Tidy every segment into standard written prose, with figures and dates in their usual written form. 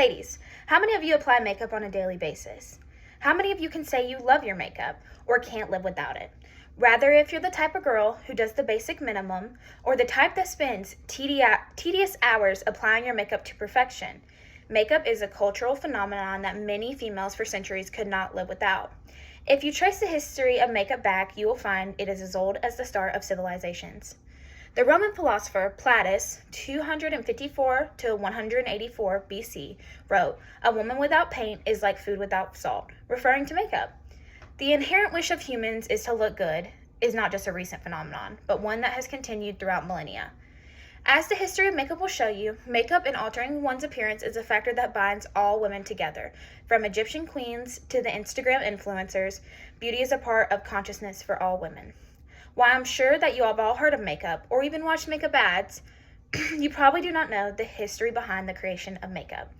Ladies, how many of you apply makeup on a daily basis? How many of you can say you love your makeup or can't live without it? Rather, if you're the type of girl who does the basic minimum or the type that spends tedious hours applying your makeup to perfection, makeup is a cultural phenomenon that many females for centuries could not live without. If you trace the history of makeup back, you will find it is as old as the start of civilizations. The Roman philosopher Plautus, 254 to 184 BC, wrote, "A woman without paint is like food without salt," referring to makeup. The inherent wish of humans is to look good is not just a recent phenomenon, but one that has continued throughout millennia. As the history of makeup will show you, makeup and altering one's appearance is a factor that binds all women together. From Egyptian queens to the Instagram influencers, beauty is a part of consciousness for all women. While I'm sure that you have all heard of makeup or even watched makeup ads, you probably do not know the history behind the creation of makeup.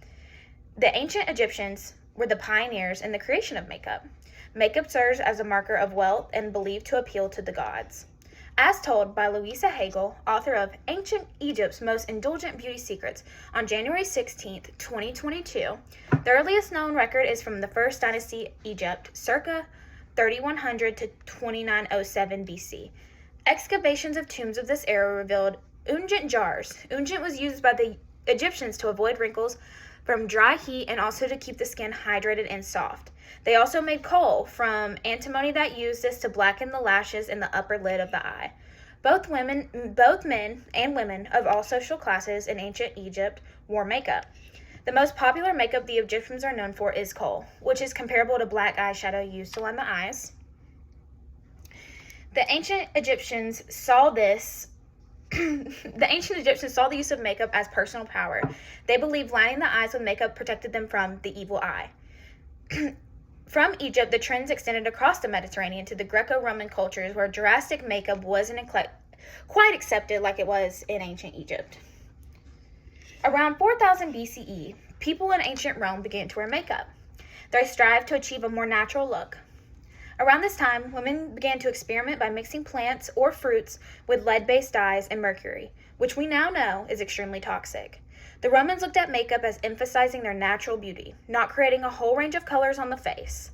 The ancient Egyptians were the pioneers in the creation of makeup. Makeup serves as a marker of wealth and believed to appeal to the gods. As told by Louisa Hagel, author of Ancient Egypt's Most Indulgent Beauty Secrets, on January 16, 2022, the earliest known record is from the First Dynasty Egypt, circa 3100 to 2907 BC. Excavations of tombs of this era revealed unguent jars. Unguent was used by the Egyptians to avoid wrinkles from dry heat and also to keep the skin hydrated and soft. They also made kohl from antimony that used this to blacken the lashes and the upper lid of the eye. Both men and women of all social classes in ancient Egypt wore makeup. The most popular makeup the Egyptians are known for is kohl, which is comparable to black eyeshadow used to line the eyes. The ancient Egyptians saw the use of makeup as personal power. They believed lining the eyes with makeup protected them from the evil eye. From Egypt, the trends extended across the Mediterranean to the Greco-Roman cultures, where drastic makeup wasn't quite accepted like it was in ancient Egypt. Around 4000 BCE, people in ancient Rome began to wear makeup. They strived to achieve a more natural look. Around this time, women began to experiment by mixing plants or fruits with lead-based dyes and mercury, which we now know is extremely toxic. The Romans looked at makeup as emphasizing their natural beauty, not creating a whole range of colors on the face.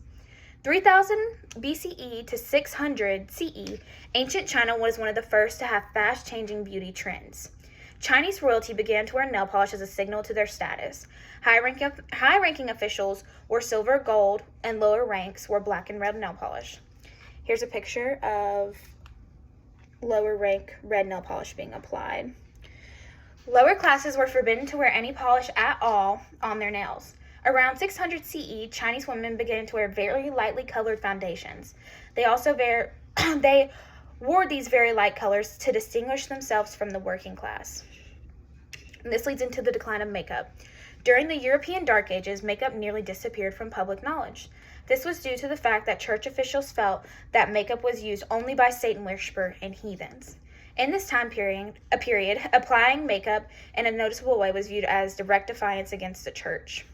3000 BCE to 600 CE, ancient China was one of the first to have fast-changing beauty trends. Chinese royalty began to wear nail polish as a signal to their status. High-ranking officials wore silver, gold, and lower ranks wore black and red nail polish. Here's a picture of lower rank red nail polish being applied. Lower classes were forbidden to wear any polish at all on their nails. Around 600 CE, Chinese women began to wear very lightly colored foundations. They wore these very light colors to distinguish themselves from the working class. And this leads into the decline of makeup. During the European Dark Ages, makeup nearly disappeared from public knowledge. This was due to the fact that church officials felt that makeup was used only by Satan worshippers and heathens. In this time period, applying makeup in a noticeable way was viewed as direct defiance against the church.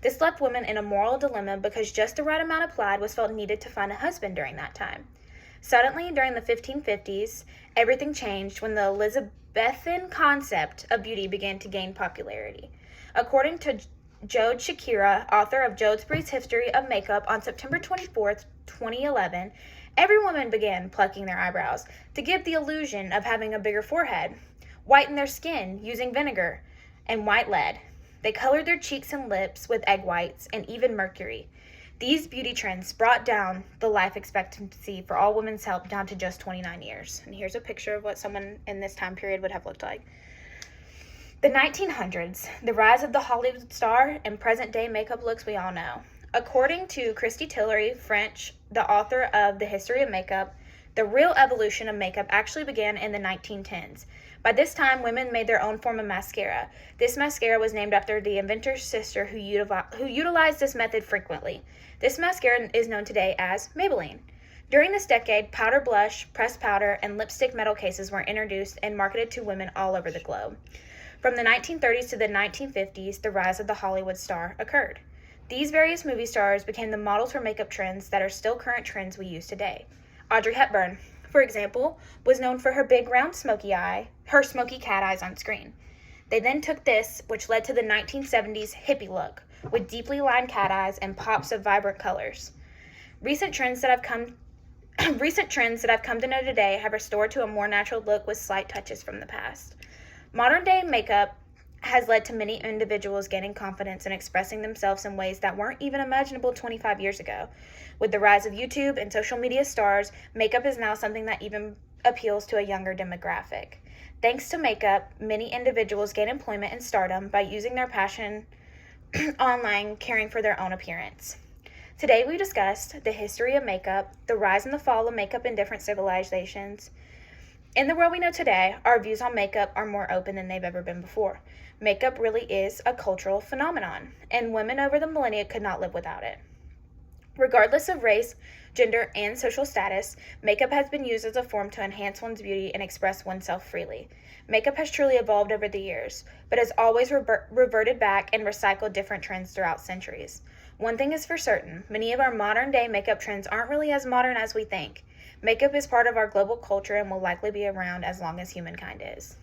This left women in a moral dilemma because just the right amount applied was felt needed to find a husband during that time. Suddenly, during the 1550s, everything changed when the Elizabethan concept of beauty began to gain popularity. According to Jode Shakira, author of Jodesbury's History of Makeup, on September 24th, 2011, every woman began plucking their eyebrows to give the illusion of having a bigger forehead, whiten their skin using vinegar and white lead. They colored their cheeks and lips with egg whites and even mercury. These beauty trends brought down the life expectancy for all women's health down to just 29 years. And here's a picture of what someone in this time period would have looked like. The 1900s, the rise of the Hollywood star and present-day makeup looks we all know. According to Christy Tillery French, the author of The History of Makeup, the real evolution of makeup actually began in the 1910s. By this time, women made their own form of mascara. This mascara was named after the inventor's sister who utilized this method frequently. This mascara is known today as Maybelline. During this decade, powder blush, pressed powder, and lipstick metal cases were introduced and marketed to women all over the globe. From the 1930s to the 1950s, the rise of the Hollywood star occurred. These various movie stars became the models for makeup trends that are still current trends we use today. Audrey Hepburn, for example, was known for her big round smoky cat eyes on screen. They then took this, which led to the 1970s hippie look, with deeply lined cat eyes and pops of vibrant colors. Recent trends that I've come to know today have restored to a more natural look with slight touches from the past. Modern day makeup has led to many individuals gaining confidence and expressing themselves in ways that weren't even imaginable 25 years ago. With the rise of YouTube and social media stars, makeup is now something that even appeals to a younger demographic. Thanks to makeup, many individuals gain employment and stardom by using their passion online, caring for their own appearance. Today we discussed the history of makeup, the rise and the fall of makeup in different civilizations. In the world we know today, our views on makeup are more open than they've ever been before. Makeup really is a cultural phenomenon, and women over the millennia could not live without it. Regardless of race, gender, and social status, makeup has been used as a form to enhance one's beauty and express oneself freely. Makeup has truly evolved over the years, but has always reverted back and recycled different trends throughout centuries. One thing is for certain, many of our modern day makeup trends aren't really as modern as we think. Makeup is part of our global culture and will likely be around as long as humankind is.